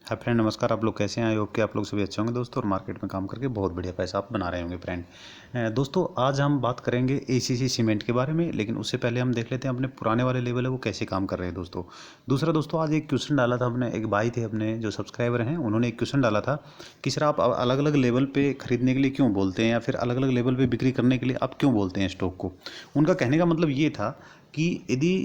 Hi friend, नमस्कार। आप लोग कैसे हैं? आई होप कि आप लोग सभी अच्छे होंगे दोस्तों, और मार्केट में काम करके बहुत बढ़िया पैसा आप बना रहे होंगे फ्रेंड। दोस्तों, आज हम बात करेंगे एसीसी सीमेंट के बारे में, लेकिन उससे पहले हम देख लेते हैं अपने पुराने वाले लेवल है वो कैसे काम कर रहे हैं दोस्तों। दूसरा दोस्तों, आज एक क्वेश्चन डाला था हमने, एक भाई थे अपने जो सब्सक्राइबर हैं, उन्होंने एक क्वेश्चन डाला था कि सर आप अलग अलग लेवल पर खरीदने के लिए क्यों बोलते हैं, या फिर अलग अलग लेवल पर बिक्री करने के लिए आप क्यों बोलते हैं स्टॉक को। उनका कहने का मतलब ये था कि यदि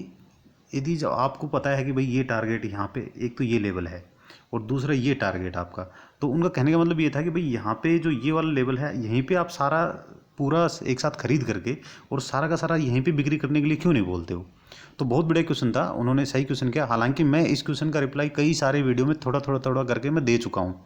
यदि जो आपको पता है कि भाई ये टारगेट यहाँ पे, एक तो ये लेवल है और दूसरा ये टारगेट आपका, तो उनका कहने का मतलब ये था कि भाई यहाँ पे जो ये वाला लेवल है, यहीं पे आप सारा पूरा एक साथ खरीद करके और सारा का सारा यहीं पे बिक्री करने के लिए क्यों नहीं बोलते हो। तो बहुत बढ़िया क्वेश्चन था, उन्होंने सही क्वेश्चन किया। हालांकि मैं इस क्वेश्चन का रिप्लाई कई सारे वीडियो में थोड़ा थोड़ा थोड़ा करके मैं दे चुका हूँ।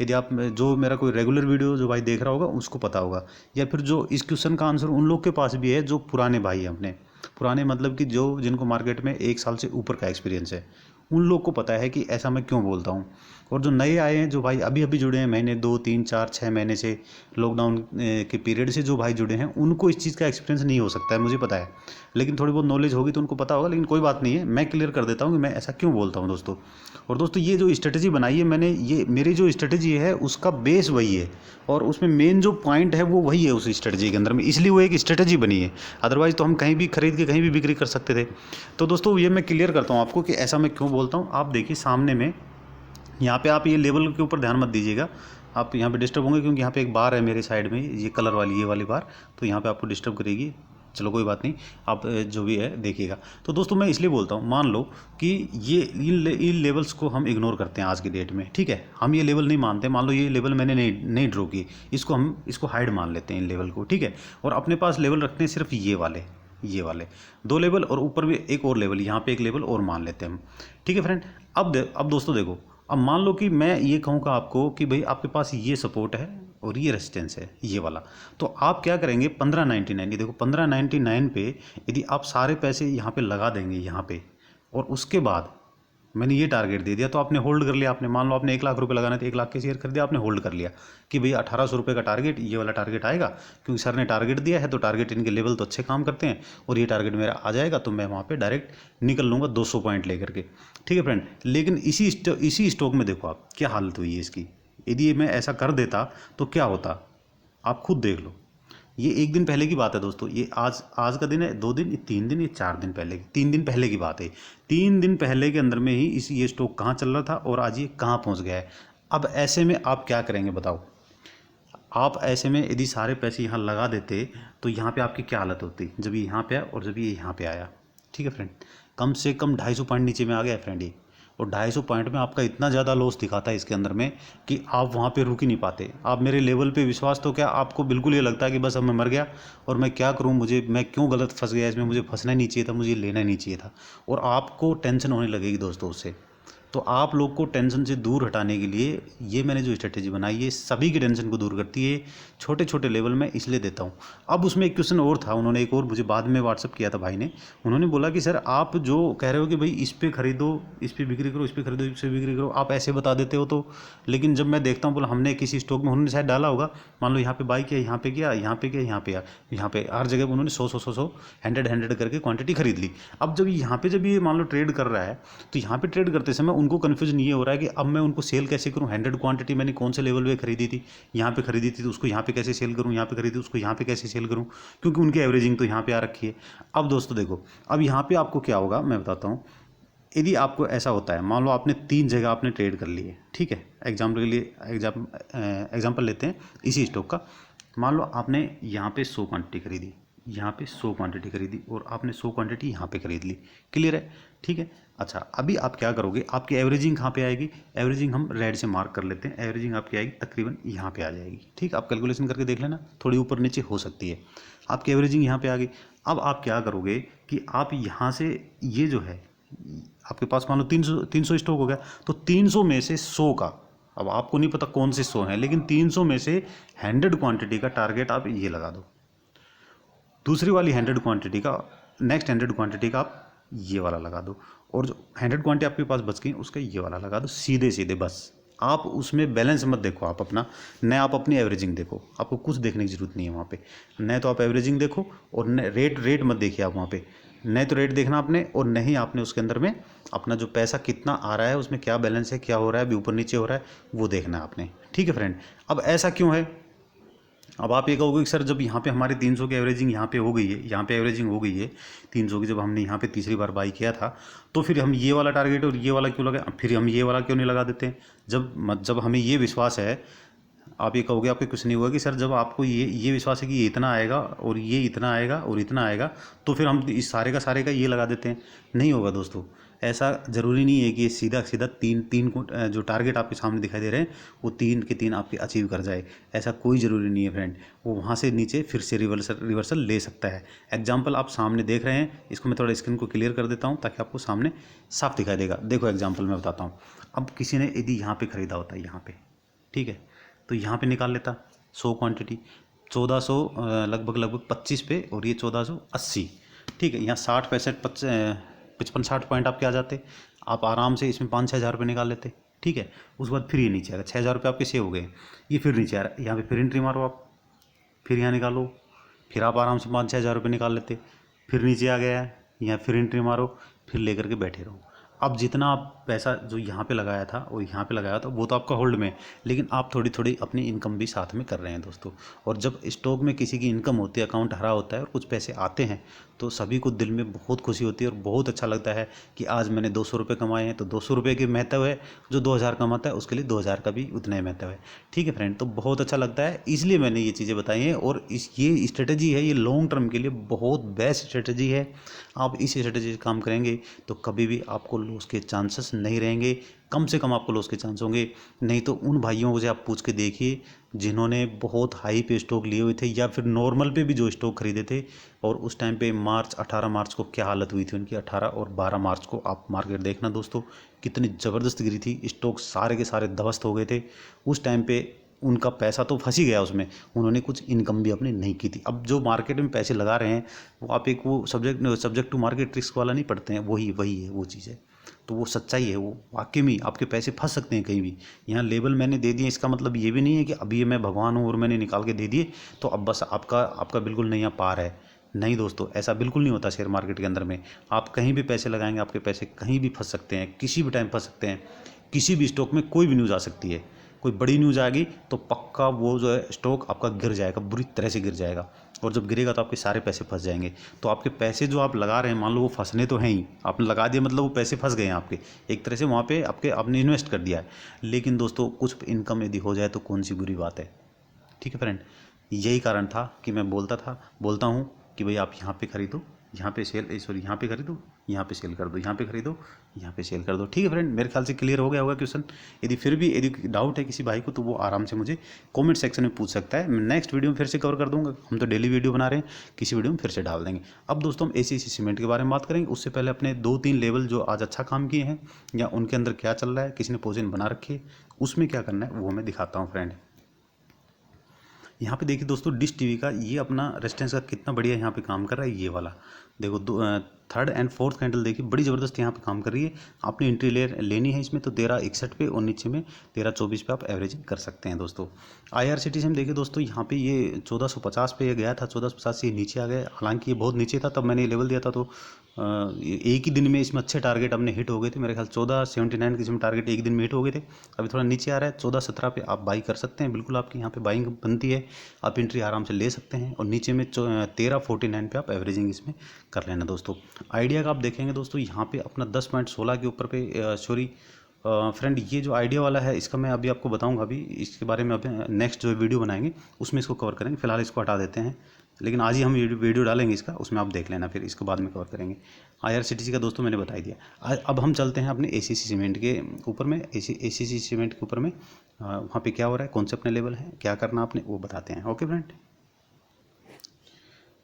यदि आप जो मेरा कोई रेगुलर वीडियो जो भाई देख रहा होगा उसको पता होगा, या फिर जो इस क्वेश्चन का आंसर उन लोग के पास भी है जो पुराने भाई हैं अपने। पुराने मतलब कि जो जिनको मार्केट में 1 साल से ऊपर का एक्सपीरियंस है, उन लोग को पता है कि ऐसा मैं क्यों बोलता हूँ। और जो नए आए हैं, जो भाई अभी अभी जुड़े हैं, महीने 2 3 4 6 महीने से, लॉकडाउन के पीरियड से जो भाई जुड़े हैं, उनको इस चीज़ का एक्सपीरियंस नहीं हो सकता है, मुझे पता है। लेकिन थोड़ी बहुत नॉलेज होगी तो उनको पता होगा, लेकिन कोई बात नहीं है, मैं क्लियर कर देता हूँ कि मैं ऐसा क्यों बोलता हूँ दोस्तों। और दोस्तों, ये जो स्ट्रेटजी बनाई है मैंने, ये मेरी जो स्ट्रेटजी है उसका बेस वही है, और उसमें मेन जो पॉइंट है वो वही है उस स्ट्रेटजी के अंदर में, इसलिए वो एक स्ट्रेटजी बनी है। अदरवाइज़ तो हम कहीं भी खरीद के कहीं भी बिक्री कर सकते थे। तो दोस्तों, ये मैं क्लियर करता हूँ आपको कि ऐसा मैं क्यों बोलता हूँ। आप देखिए सामने में, यहाँ पे आप ये लेवल के ऊपर ध्यान मत दीजिएगा, आप यहाँ पे डिस्टर्ब होंगे, क्योंकि यहाँ पे एक बार है मेरे साइड में, ये कलर वाली, ये वाली बार, तो यहाँ पे आपको डिस्टर्ब करेगी। चलो कोई बात नहीं, आप जो भी है देखिएगा। तो दोस्तों, मैं इसलिए बोलता हूँ, मान लो कि ये इन लेवल्स को हम इग्नोर करते हैं आज की डेट में, ठीक है। हम ये लेवल नहीं मानते, मान लो ये लेवल मैंने नहीं ड्रॉ की, इसको हाइड मान लेते हैं इन लेवल को, ठीक है। और अपने पास लेवल रखते हैं सिर्फ ये वाले 2 लेवल, और ऊपर भी एक और लेवल, यहाँ पे एक लेवल और मान लेते हैं हम, ठीक है फ्रेंड। अब दोस्तों देखो, अब मान लो कि मैं ये कहूँगा आपको कि भाई आपके पास ये सपोर्ट है और ये रेजिस्टेंस है, ये वाला। तो आप क्या करेंगे, 1599, ये देखो 1599 पे यदि आप सारे पैसे यहाँ पे लगा देंगे यहाँ पे, और उसके बाद मैंने ये टारगेट दे दिया, तो आपने होल्ड कर लिया। आपने मान लो आपने 1 लाख रुपए लगाना था, 1 लाख के शेयर खरीदे, आपने होल्ड कर लिया कि भाई 1800 रुपये का टारगेट, ये वाला टारगेट आएगा, क्योंकि सर ने टारगेट दिया है, तो टारगेट इनके लेवल तो अच्छे काम करते हैं, और ये टारगेट मेरा आ जाएगा तो मैं वहाँ पे डायरेक्ट निकल लूँगा 200 पॉइंट लेकर के, ठीक है फ्रेंड। लेकिन इसी स्टॉक में देखो आप क्या हालत हुई है इसकी। यदि मैं ऐसा कर देता तो क्या होता, आप खुद देख लो। ये 1 दिन पहले की बात है दोस्तों, ये आज का दिन है, 2 दिन, ये 3 दिन, ये 4 दिन पहले, 3 दिन पहले की बात है। 3 दिन पहले के अंदर में ही ये स्टॉक कहाँ चल रहा था और आज ये कहाँ पहुँच गया है। अब ऐसे में आप क्या करेंगे बताओ। आप ऐसे में यदि सारे पैसे यहाँ लगा देते तो यहाँ पे आपकी क्या हालत होती, जब ये यहाँ पे आया और जब ये यहाँ पे आया, ठीक है फ्रेंड। कम से कम 250 पॉइंट नीचे में आ गया है फ्रेंड ये, और 250 पॉइंट में आपका इतना ज़्यादा लॉस दिखाता है इसके अंदर में कि आप वहाँ पे रुक ही नहीं पाते। आप मेरे लेवल पे विश्वास, तो क्या आपको बिल्कुल ये लगता है कि बस अब मैं मर गया और मैं क्या करूँ, मैं क्यों गलत फंस गया इसमें, मुझे फंसना ही नहीं चाहिए था, मुझे लेना ही नहीं चाहिए था। और आपको टेंशन होने लगेगी दोस्तों उससे। तो आप लोग को टेंशन से दूर हटाने के लिए ये मैंने जो स्ट्रेटेजी बनाई है, सभी की टेंशन को दूर करती है, छोटे छोटे लेवल में इसलिए देता हूँ। अब उसमें एक क्वेश्चन और था, उन्होंने एक और मुझे बाद में व्हाट्सअप किया था भाई ने। उन्होंने बोला कि सर आप जो कह रहे हो कि भाई इस पे खरीदो, इस पे बिक्री करो, इस पे खरीदो, इस पे बिक्री करो, आप ऐसे बता देते हो तो। लेकिन जब मैं देखता हूँ, बोला हमने किसी स्टॉक में, उन्होंने शायद डाला होगा, मान लो यहाँ पे बाई किया, यहाँ पे किया, यहाँ पे किया, यहाँ पे किया, यहाँ पे हर जगह उन्होंने 100 100 करके क्वांटिटी खरीद ली। अब जब यहाँ पे जब ये मान लो ट्रेड कर रहा है, तो यहाँ पे ट्रेड करते समय उनको कन्फ्यूजन ये हो रहा है कि अब मैं उनको सेल कैसे करूँ। 100 क्वांटिटी मैंने कौन से लेवल पे खरीदी थी, यहाँ पे खरीदी थी, तो उसको यहाँ पे कैसे सेल करूँ, यहाँ पे खरीदी उसको यहाँ पे कैसे सेल करूँ, क्योंकि उनकी एवरेजिंग तो यहाँ पे आ रखी है। अब दोस्तों देखो, अब यहाँ पे आपको क्या होगा मैं बताता हूँ। यदि आपको ऐसा होता है, मान लो आपने 3 जगह आपने ट्रेड कर लिए, ठीक है। एग्जाम्पल के लिए एग्जाम्पल लेते हैं इसी स्टॉक का। मान लो आपने यहाँ पे 100 क्वांटिटी खरीदी, यहाँ पे 100 क्वांटिटी खरीदी, और आपने 100 क्वांटिटी यहाँ पे खरीद ली, क्लियर है, ठीक है। अच्छा, अभी आप क्या करोगे, आपकी एवरेजिंग कहाँ पे आएगी, एवरेजिंग हम रेड से मार्क कर लेते हैं, एवरेजिंग आपकी आएगी तकरीबन यहाँ पे आ जाएगी, ठीक। आप कैलकुलेशन करके देख लेना, थोड़ी ऊपर नीचे हो सकती है। आपकी एवरेजिंग यहाँ पे आ गई। अब आप क्या करोगे कि आप यहाँ से, ये जो है आपके पास मान लो 300 स्टॉक हो गया, तो 300 में से 100 का, अब आपको नहीं पता कौन से 100 हैं, लेकिन 300 में से 100 क्वांटिटी का टारगेट आप ये लगा दो। दूसरी वाली 100 क्वांटिटी का, नेक्स्ट 100 क्वांटिटी का आप ये वाला लगा दो, और जो 100 क्वांटिटी आपके पास बच गई उसका ये वाला लगा दो, सीधे सीधे बस। आप उसमें बैलेंस मत देखो, आप अपना, न आप अपनी एवरेजिंग देखो, आपको कुछ देखने की जरूरत नहीं है वहाँ पे। न तो आप एवरेजिंग देखो, और न रेट मत देखिए आप वहाँ पे। नहीं तो रेट देखना आपने, और नहीं आपने उसके अंदर में अपना जो पैसा कितना आ रहा है, उसमें क्या बैलेंस है, क्या हो रहा है, अभी ऊपर नीचे हो रहा है, वो देखना है आपने। ठीक है फ्रेंड। अब ऐसा क्यों है? अब आप ये कहोगे कि सर जब यहाँ पे हमारी 300 की एवरेजिंग यहाँ पे हो गई है, यहाँ पे एवरेजिंग हो गई है 300 की, जब हमने यहाँ पे तीसरी बार बाई किया था, तो फिर हम ये वाला टारगेट और ये वाला क्यों लगाए, फिर हम ये वाला क्यों नहीं लगा देते? जब हमें ये विश्वास है, आप ये कहोगे आपके कुछ नहीं हुआ कि सर जब आपको ये विश्वास है कि ये इतना आएगा और ये इतना आएगा और इतना आएगा, तो फिर हम इस सारे का ये लगा देते हैं। नहीं होगा दोस्तों, ऐसा ज़रूरी नहीं है कि ये सीधा सीधा तीन तीन जो टारगेट आपके सामने दिखाई दे रहे हैं वो 3 के 3 आपके अचीव कर जाए, ऐसा कोई ज़रूरी नहीं है फ्रेंड। वो वहाँ से नीचे फिर से रिवर्सल ले सकता है। एग्जाम्पल आप सामने देख रहे हैं, इसको मैं थोड़ा स्क्रीन को क्लियर कर देता हूँ ताकि आपको सामने साफ दिखाई देगा। देखो एग्जाम्पल मैं बताता हूँ। अब किसी ने यदि यहाँ पर ख़रीदा होता है, यहाँ पर, ठीक है, तो यहाँ पे निकाल लेता 100 क्वांटिटी, 1400 लगभग 25 पे, और ये 1480, ठीक है। यहाँ 60 65 55 60 पॉइंट आपके आ जाते, आप आराम से इसमें 5-6 हज़ार रुपये निकाल लेते, ठीक है। उसके बाद फिर ये नीचे आएगा, 6 हज़ार रुपये आपके सेव हो गए, ये फिर नीचे आ रहा है, यहाँ पे फिर एंट्री मारो आप, फिर यहाँ निकालो, फिर आप आराम से 5-6 हज़ार रुपये निकाल लेते, फिर नीचे आ गया है, यहाँ फिर एंट्री मारो, फिर लेकर के बैठे रहो। अब जितना आप पैसा जो यहाँ पे लगाया था और यहाँ पे लगाया था वो तो आपका होल्ड में, लेकिन आप थोड़ी थोड़ी अपनी इनकम भी साथ में कर रहे हैं दोस्तों। और जब स्टॉक में किसी की इनकम होती है, अकाउंट हरा होता है और कुछ पैसे आते हैं, तो सभी को दिल में बहुत खुशी होती है और बहुत अच्छा लगता है कि आज मैंने 200 रुपये कमाए हैं। तो 200 रुपये की महत्व है, जो 2000 कमाता है उसके लिए 2000 का भी उतना ही महत्व है। ठीक है फ्रेंड, तो बहुत अच्छा लगता है, इसलिए मैंने ये चीज़ें बताई हैं। और ये स्ट्रेटजी है, ये लॉन्ग टर्म के लिए बहुत बेस्ट स्ट्रेटजी है। आप इस स्ट्रेटजी से काम करेंगे तो कभी भी आपको लॉस के चांसेस नहीं रहेंगे, कम से कम आपको लॉस के चांस होंगे। नहीं तो उन भाइयों से आप पूछ के देखिए जिन्होंने बहुत हाई पे स्टॉक लिए हुए थे या फिर नॉर्मल पे भी जो स्टॉक खरीदे थे, और उस टाइम पे 18 मार्च को क्या हालत हुई थी उनकी। 18 और 12 मार्च को आप मार्केट देखना दोस्तों, कितनी ज़बरदस्त गिरी थी, स्टॉक सारे के सारे ध्वस्त हो गए थे। उस टाइम पे उनका पैसा तो फंस ही गया उसमें, उन्होंने कुछ इनकम भी अपनी नहीं की थी। अब जो मार्केट में पैसे लगा रहे हैं वो आप एक वो सब्जेक्ट टू मार्केट रिस्क वाला नहीं पढ़ते हैं, वही है, वो चीज़ है। तो वो सच्चाई है, वो वाकई में आपके पैसे फंस सकते हैं कहीं भी। यहाँ लेबल मैंने दे दिए, इसका मतलब ये भी नहीं है कि अभी मैं भगवान हूँ और मैंने निकाल के दे दिए तो अब बस आपका बिल्कुल नहीं पार है। नहीं दोस्तों, ऐसा बिल्कुल नहीं होता शेयर मार्केट के अंदर में। आप कहीं भी पैसे लगाएंगे, आपके पैसे कहीं भी फंस सकते हैं, किसी भी टाइम फंस सकते हैं। किसी भी स्टॉक में कोई भी न्यूज़ आ सकती है, कोई बड़ी न्यूज़ आ गई तो पक्का वो जो है स्टॉक आपका गिर जाएगा, बुरी तरह से गिर जाएगा। और जब गिरेगा तो आपके सारे पैसे फंस जाएंगे। तो आपके पैसे जो आप लगा रहे हैं, मान लो वो फंसने तो हैं ही, आपने लगा दिया मतलब वो पैसे फंस गए हैं आपके, एक तरह से वहाँ पे आपने इन्वेस्ट कर दिया है। लेकिन दोस्तों कुछ इनकम यदि हो जाए तो कौन सी बुरी बात है। ठीक है फ्रेंड, यही कारण था कि मैं बोलता हूँ कि भाई आप यहाँ पे खरीदो, यहाँ पे यहाँ पे खरीदो, यहाँ पे सेल कर दो, यहाँ पे खरीदो, यहाँ पे सेल कर दो। ठीक है फ्रेंड, मेरे ख्याल से क्लियर हो गया होगा क्वेश्चन। यदि डाउट है किसी भाई को तो वो आराम से मुझे कमेंट सेक्शन में पूछ सकता है, मैं नेक्स्ट वीडियो में फिर से कवर कर दूंगा। हम तो डेली वीडियो बना रहे हैं, किसी वीडियो में फिर से डाल देंगे। अब दोस्तों हम ACC सीमेंट के बारे में बात करेंगे, उससे पहले अपने 2-3 लेवल जो आज अच्छा काम किए हैं या उनके अंदर क्या चल रहा है, किसी ने पोजीशन बना रखी है, उसमें क्या करना है वो मैं दिखाता हूँ फ्रेंड। यहाँ पे देखिए दोस्तों, डिश टीवी का ये अपना रेजिस्टेंस का कितना बढ़िया यहाँ पे काम कर रहा है। ये वाला देखो, 3rd एंड 4th कैंडल देखिए, बड़ी ज़बरदस्त यहाँ पे काम कर रही है। आपने एंट्री लेनी है इसमें तो 1361 पे और नीचे में 1324 पे आप एवरेजिंग कर सकते हैं दोस्तों। IRCTC हम देखिए दोस्तों, यहाँ पे ये 1450 पे ये गया था, 1450 से नीचे आ गया। हालांकि ये बहुत नीचे था, तब मैंने ये लेवल दिया था, तो एक ही दिन में इसमें अच्छे टारगेट अपने हिट हो गए थे। मेरे ख्याल 1479 के इसमें टारगेट एक दिन में हिट हो गए थे। अभी थोड़ा नीचे आ रहा है, 1417 पे आप बाई कर सकते हैं, बिल्कुल आपकी यहाँ पे बाइंग बनती है, आप एंट्री आराम से ले सकते हैं। और नीचे में 1349 पे आप एवरेजिंग इसमें कर लेना दोस्तों। आइडिया का आप देखेंगे दोस्तों, यहाँ पे अपना 10.16 के ऊपर पे फ्रेंड, ये जो आइडिया वाला है इसका मैं अभी आपको बताऊंगा, अभी इसके बारे में अभी नेक्स्ट जो वीडियो बनाएंगे उसमें इसको कवर करेंगे। फिलहाल इसको हटा देते हैं, लेकिन आज ही हम वीडियो डालेंगे इसका, उसमें आप देख लेना, फिर इसके बाद में कवर करेंगे। IRCTC का दोस्तों मैंने बता दिया। अब हम चलते हैं अपने ACC सीमेंट के ऊपर में। ACC सीमेंट के ऊपर में वहाँ पे क्या हो रहा है, कौन से अपने लेवल हैं, क्या करना आपने वो बताते हैं। ओके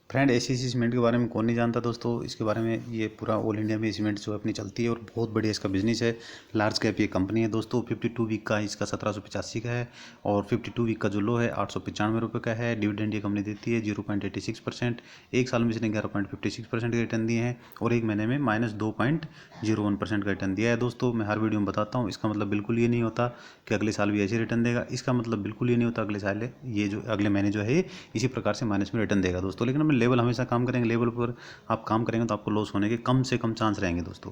फ्रेंड, ACC सीमेंट के बारे में कौन नहीं जानता दोस्तों, इसके बारे में ये पूरा ऑल इंडिया में सीमेंट जो अपनी चलती है और बहुत बढ़िया इसका बिजनेस है। लार्ज कैप ये कंपनी है दोस्तों। 52 वीक का इसका 1785 का है और 52 वीक का जो लो है 895 रुपये का है। डिविडेंड ये कंपनी देती है 0.86%, एक साल में इसने 11.56% का रिटर्न दिए हैं और एक महीने में -2.01% का रिटर्न दिया है दोस्तों। मैं हर वीडियो में बताता हूँ, इसका मतलब बिल्कुल ये नहीं होता कि अगले साल भी ऐसे रिटर्न देगा, इसका मतलब बिल्कुल ये नहीं होता अगले महीने जो है ये इसी प्रकार से माइनस में रिटर्न देगा दोस्तों। लेकिन हमने में लेवल हमेशा काम करेंगे, लेवल पर आप काम करेंगे तो आपको लॉस होने के कम से कम चांस रहेंगे दोस्तों।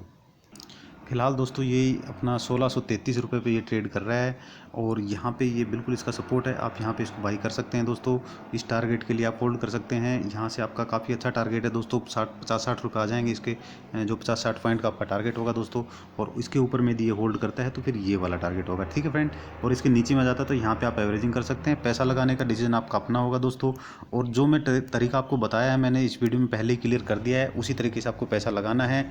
फिलहाल दोस्तों ये अपना 1633 रुपये पे ये ट्रेड कर रहा है और यहाँ पे ये बिल्कुल इसका सपोर्ट है, आप यहाँ पे इसको बाई कर सकते हैं दोस्तों। इस टारगेट के लिए आप होल्ड कर सकते हैं, यहाँ से आपका काफ़ी अच्छा टारगेट है दोस्तों। 50-60 रुपये आ जाएंगे इसके, जो 50-60 पॉइंट का आपका टारगेट होगा दोस्तों। और इसके ऊपर में यदि ये होल्ड करता है तो फिर ये वाला टारगेट होगा, ठीक है फ्रेंड। और इसके नीचे में जाता है तो यहाँ पर आप एवरेजिंग कर सकते हैं। पैसा लगाने का डिसीजन आपका अपना होगा दोस्तों। और जो मैं तरीका आपको बताया है मैंने इस वीडियो में पहले ही क्लियर कर दिया है, उसी तरीके से आपको पैसा लगाना है।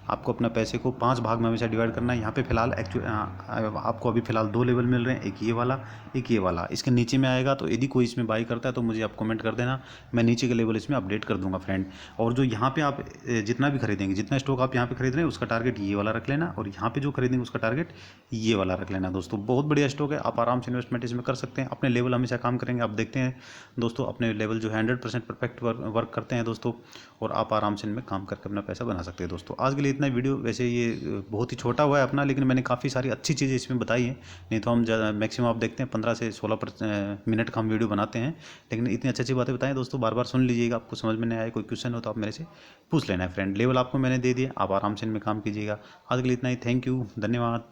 आपको अपना पैसे को 5 भाग में हमेशा डिवाइड करना है। यहाँ पे फिलहाल आपको अभी फ़िलहाल 2 लेवल मिल रहे हैं, एक ये वाला, एक ये वाला। इसके नीचे में आएगा तो यदि कोई इसमें बाई करता है तो मुझे आप कमेंट कर देना, मैं नीचे के लेवल इसमें अपडेट कर दूंगा फ्रेंड। और जो यहाँ पे आप जितना भी खरीदेंगे, जितना स्टॉक आप यहाँ पे खरीद रहे हैं उसका टारगेट ये वाला रख लेना, और यहाँ पे जो खरीदेंगे उसका टारगेट ये वाला रख लेना दोस्तों। बहुत बढ़िया स्टॉक है, आप आराम से इन्वेस्टमेंट इसमें कर सकते हैं। अपने लेवल हमेशा काम करेंगे, आप देखते हैं दोस्तों अपने लेवल जो है 100% परफेक्ट वर्क करते हैं दोस्तों, और आप आराम से इनमें काम करके अपना पैसा बना सकते हैं दोस्तों। आज के लिए इतना वीडियो, वैसे ये बहुत ही छोटा हुआ है अपना, लेकिन मैंने काफ़ी सारी अच्छी चीज़ें इसमें बताई हैं। नहीं तो हम मैक्सिमम आप देखते हैं 15 से 16 मिनट का हम वीडियो बनाते हैं, लेकिन इतनी अच्छी अच्छी बातें बताएं दोस्तों। बार बार सुन लीजिएगा, आपको समझ में नहीं आए, कोई क्वेश्चन हो तो आप मेरे से पूछ लेना है फ्रेंड। लेवल आपको मैंने दे दिया, आप आराम से इनमें काम कीजिएगा। आज के लिए इतना ही, थैंक यू, धन्यवाद।